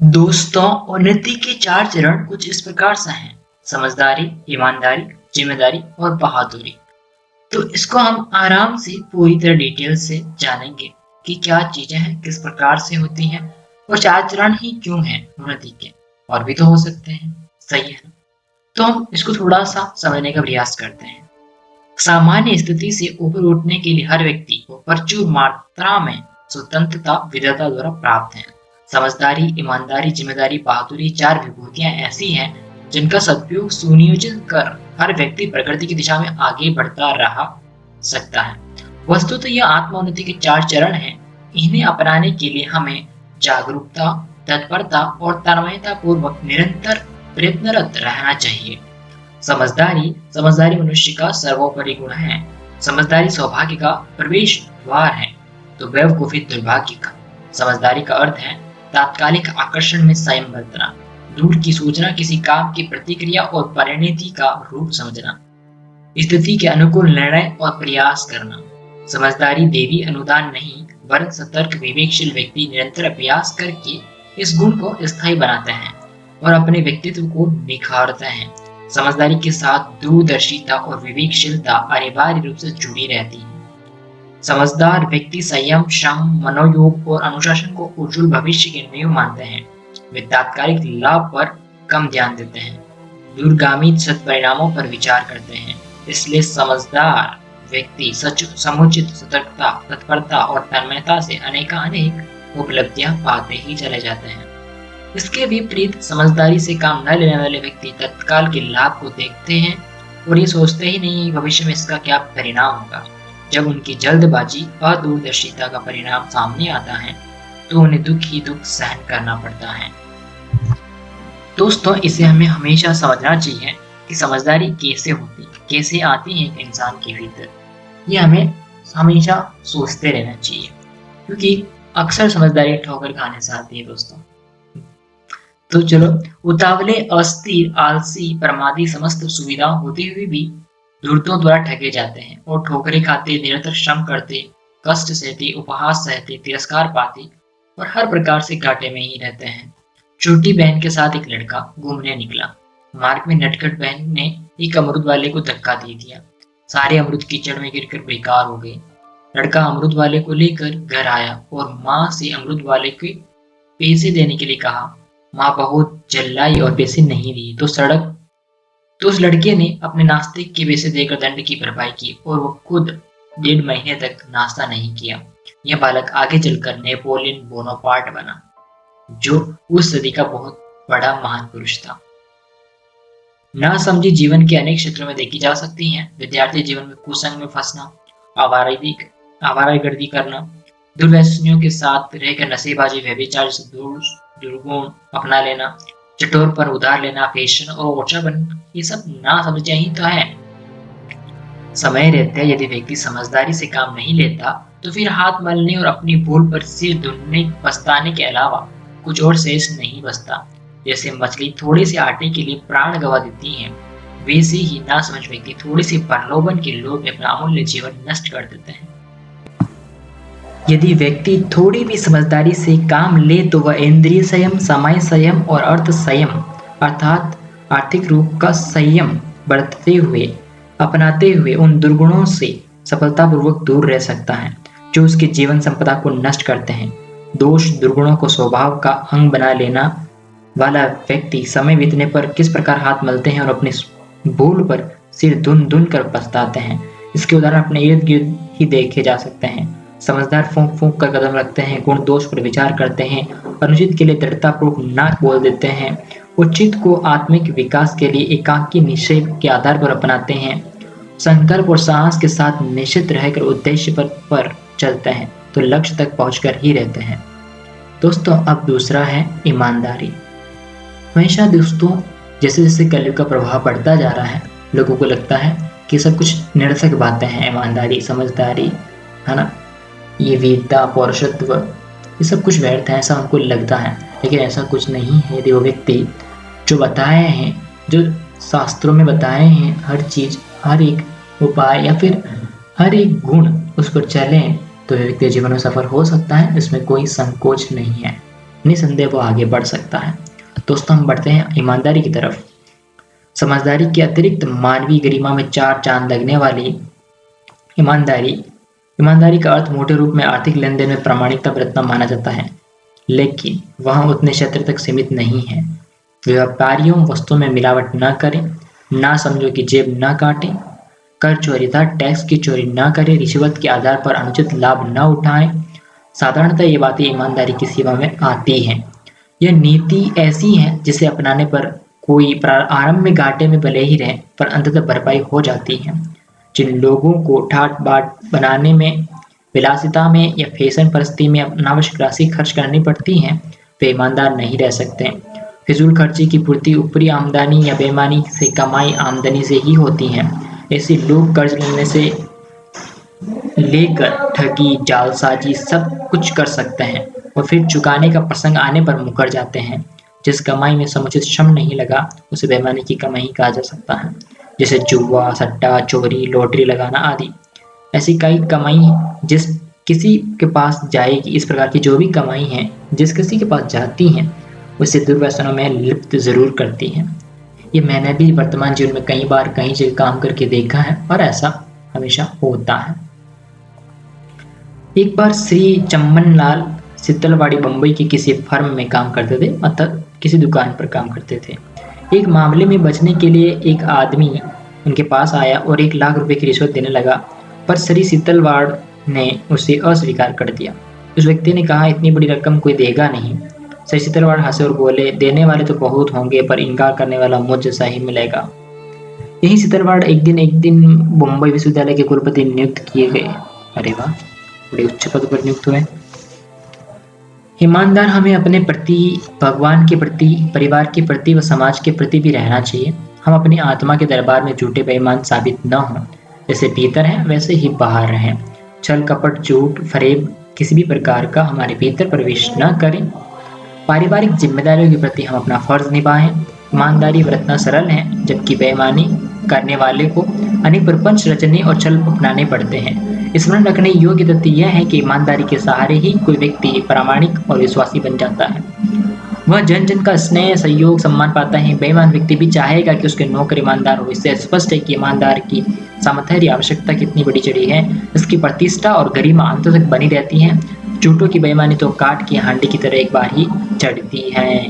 दोस्तों, उन्नति के चार चरण कुछ इस प्रकार से हैं। समझदारी, ईमानदारी, जिम्मेदारी और बहादुरी। तो इसको हम आराम से पूरी तरह डिटेल से जानेंगे कि क्या चीजें हैं, किस प्रकार से होती हैं और चार चरण ही क्यों हैं उन्नति के। और भी तो हो सकते हैं, सही है ना? तो हम इसको थोड़ा सा समझने का प्रयास करते हैं। सामान्य स्थिति से ऊपर उठने के लिए हर व्यक्ति को प्रचुर मात्रा में स्वतंत्रता विधाता द्वारा प्राप्त है। समझदारी, ईमानदारी, जिम्मेदारी, बहादुरी चार विभूतियां ऐसी हैं जिनका सदुपयोग सुनियोजित कर हर व्यक्ति प्रकृति की दिशा में आगे बढ़ता रह सकता है। वस्तुतः यह आत्मोन्नति के चार चरण हैं। इन्हें अपनाने के लिए हमें जागरूकता, तत्परता और तन्मयता पूर्वक निरंतर प्रयत्नरत रहना चाहिए। समझदारी समझदारी मनुष्य का सर्वोपरि गुण है। समझदारी सौभाग्य का प्रवेश द्वार है तो बेवकूफी दुर्भाग्य का। समझदारी का अर्थ है तात्कालिक आकर्षण में संयम बरतना, दूर की सूचना, किसी काम की प्रतिक्रिया और परिणति का रूप समझना, स्थिति के अनुकूल निर्णय और प्रयास करना। समझदारी देवी अनुदान नहीं वरन सतर्क विवेकशील व्यक्ति निरंतर अभ्यास करके इस गुण को स्थायी बनाते हैं और अपने व्यक्तित्व को निखारते हैं। समझदारी के साथ दूरदर्शिता और विवेकशीलता अनिवार्य रूप से जुड़ी रहती है। समझदार व्यक्ति संयम, श्रम, मनोयोग और अनुशासन को उज्जवल भविष्य के नींव मानते हैं। वे तात्कालिक लाभ पर कम ध्यान देते हैं, दूरगामी सत्परिणामों पर विचार करते हैं। इसलिए समझदार व्यक्ति समुचित सतर्कता, तत्परता और तन्मयता से अनेक उपलब्धियां पाते ही चले जाते हैं। इसके विपरीत समझदारी से काम न लेने वाले व्यक्ति तत्काल के लाभ को देखते हैं और ये सोचते ही नहीं भविष्य में इसका क्या परिणाम होगा। जब उनकी जल्दबाजी और दूरदर्शिता का परिणाम सामने आता है तो उन्हें दुख ही दुख सहन करना पड़ता है। दोस्तों, इसे हमें हमेशा समझना चाहिए कि समझदारी कैसे होती है, कैसे आती है एक इंसान के भीतर। ये हमें हमेशा सोचते रहना चाहिए क्योंकि अक्सर समझदारी ठोकर खाने से आती है दोस्तों। तो चलो, उतावले, अस्थिर, आलसी, प्रमादी समस्त सुविधा होते हुए भी धूर्तों द्वारा ठगे जाते हैं और ठोकरें खाते, निरंतर श्रम करते, कष्ट सहते, उपहास सहते, तिरस्कार पाते और हर प्रकार से घाटे में ही रहते हैं। छोटी बहन के साथ एक लड़का घूमने निकला। मार्ग में नटखट बहन ने एक अमरूद वाले को धक्का दे दिया। सारे अमरूद कीचड़ में गिरकर बेकार हो गए। लड़का अमरूद वाले को लेकर घर आया और माँ से अमरूद वाले के पैसे देने के लिए कहा। माँ बहुत चिल्लाई और पैसे नहीं दिए तो उस लड़के ने अपने नाश्ते के पैसे देकर दंड की भरपाई की और वो खुद 1.5 महीने तक नाश्ता नहीं किया। यह बालक आगे चलकर नेपोलियन बोनापार्ट बना, जो उस सदी का बहुत बड़ा महान पुरुष था। ना समझी जीवन के अनेक क्षेत्रों में देखी जा सकती हैं। विद्यार्थी जीवन में कुसंग में फंसना, आवारागर्दी करना, दुर्व्यसनियों के साथ रहकर नशेबाजी, व्यभिचार जैसे दुर्गुण अपना लेना, चटोर पर उधार लेना, फैशन और ओछापन, ये सब ना समझिया ही तो है। समय रहते यदि व्यक्ति समझदारी से काम नहीं लेता तो फिर हाथ मलने और अपनी भूल पर सिर धुनने पछताने के अलावा कुछ और शेष नहीं बचता। जैसे मछली थोड़े से आटे के लिए प्राण गंवा देती है, वैसे ही ना समझ व्यक्ति थोड़े से प्रलोभन के लोभ में अपना अमूल्य जीवन नष्ट कर देते हैं। यदि व्यक्ति थोड़ी भी समझदारी से काम ले तो वह इंद्रिय संयम, समय संयम और अर्थ संयम अर्थात आर्थिक रूप का संयम बरतते हुए अपनाते हुए उन दुर्गुणों से सफलतापूर्वक दूर रह सकता है जो उसके जीवन संपदा को नष्ट करते हैं। दोष दुर्गुणों को स्वभाव का अंग बना लेना वाला व्यक्ति समय बीतने पर किस प्रकार हाथ मलते हैं और अपनी भूल पर सिर धुन कर पछताते हैं, इसके उदाहरण अपने इर्द गिर्द ही देखे जा सकते हैं। समझदार फूंक फूंक कर कदम रखते हैं, गुण दोष पर विचार करते हैं, अनुचित के लिए दृढ़तापूर्वक नाक बोल देते हैं, उचित को आत्मिक विकास के लिए एकांकी निश्चय के आधार पर अपनाते हैं, संकल्प और साहस के साथ निश्चित रहकर उद्देश्य पर चलते हैं तो लक्ष्य तक पहुंचकर ही रहते हैं। दोस्तों, अब दूसरा है ईमानदारी। हमेशा दोस्तों जैसे जैसे कलयुग का प्रभाव बढ़ता जा रहा है, लोगों को लगता है कि सब कुछ निरर्थक बातें हैं। ईमानदारी, समझदारी, है ना, ये वीरता, पौरुषत्व, ये सब कुछ व्यर्थ है, ऐसा उनको लगता है। लेकिन ऐसा कुछ नहीं है। यदि वो व्यक्ति जो बताए हैं, जो शास्त्रों में बताए हैं, हर चीज, हर एक उपाय या फिर हर एक गुण उस पर चलें तो व्यक्ति जीवन में सफल हो सकता है। इसमें कोई संकोच नहीं है। निसंदेह वो आगे बढ़ सकता है। दोस्तों, हम बढ़ते हैं ईमानदारी की तरफ। समझदारी के अतिरिक्त मानवीय गरिमा में चार चांद लगने वाली ईमानदारी ईमानदारी का अर्थ मोटे रूप में आर्थिक लेन-देन में प्रामाणिकता बरतना माना जाता है, लेकिन वह उतने क्षेत्र तक सीमित नहीं है। व्यापारियों वस्तुओं में मिलावट न करें, ना समझो कि जेब न काटें, कर चोरी था टैक्स की चोरी न करें, रिश्वत के आधार पर अनुचित लाभ न उठाएं। साधारणतः ये बातें ईमानदारी की सीमा में आती हैं। यह नीति ऐसी है जिसे अपनाने पर कोई आरंभ में घाटे में भले ही रहे, पर अंततः भरपाई हो जाती है। जिन लोगों को ठाट बाट बनाने में, विलासिता में या फैशन परस्ती में अनावश्यक राशि खर्च करनी पड़ती है, वे ईमानदार नहीं रह सकते। फिजूल खर्ची की पूर्ति ऊपरी आमदनी या बेईमानी से कमाई आमदनी से ही होती है। ऐसे लोग कर्ज लेने से लेकर ठगी, जालसाजी सब कुछ कर सकते हैं और फिर चुकाने का प्रसंग आने पर मुकर जाते हैं। जिस कमाई में समुचित श्रम नहीं लगा, उसे बेईमानी की कमाई कहा जा सकता है, जैसे जुआ, सट्टा, चोरी, लॉटरी लगाना आदि। ऐसी कई कमाई जिस किसी के पास जाएगी, इस प्रकार की जो भी कमाई है जिस किसी के पास जाती हैं, उसे दुर्व्यसनों में लिप्त जरूर करती हैं। ये मैंने भी वर्तमान जीवन में कई बार कहीं जगह काम करके देखा है और ऐसा हमेशा होता है। एक बार श्री चम्मन लाल सितलवाड़ी बम्बई के किसी फर्म में काम करते थे, मतलब किसी दुकान पर काम करते थे। एक मामले में बचने के लिए एक आदमी उनके पास आया और 1 लाख रुपए की रिश्वत देने लगा, पर श्री सितलवाड़ ने उसे अस्वीकार कर दिया। उस व्यक्ति ने कहा, इतनी बड़ी रकम कोई देगा नहीं। श्री सितलवाड़ हंसे और बोले, देने वाले तो बहुत होंगे, पर इनकार करने वाला मुझ जैसा ही मिलेगा। यही सितलवाड़ एक दिन मुंबई विश्वविद्यालय के कुलपति नियुक्त किए गए। अरे वाह, बड़े उच्च पद पर नियुक्त हुए। ईमानदार हमें अपने प्रति, भगवान के प्रति, परिवार के प्रति व समाज के प्रति भी रहना चाहिए। हम अपनी आत्मा के दरबार में झूठे बेईमान साबित न हों। जैसे भीतर हैं वैसे ही बाहर रहें। छल कपट, झूठ, फरेब किसी भी प्रकार का हमारे भीतर प्रवेश न करें। पारिवारिक जिम्मेदारियों के प्रति हम अपना फर्ज निभाएं। ईमानदारी बरतना सरल है, जबकि बेईमानी करने वाले को अनेक प्रपंच रचने और छल अपनाने पड़ते हैं। स्मरण रखने योग्य तथ्य यह है कि ईमानदारी के सहारे ही कोई व्यक्ति प्रामाणिक और विश्वासी बन जाता है। वह जन जन का स्नेह, सहयोग, सम्मान पाता है। बेईमान व्यक्ति भी चाहेगा कि उसके नौकर ईमानदार हो। इससे स्पष्ट है कि ईमानदार की सामर्थ्य आवश्यकता कितनी बड़ी चढ़ी है। इसकी प्रतिष्ठा और गरिमा अंत तक बनी रहती है। झूठों की बेईमानी तो काट की हांडी की तरह एक बार ही चढ़ती है।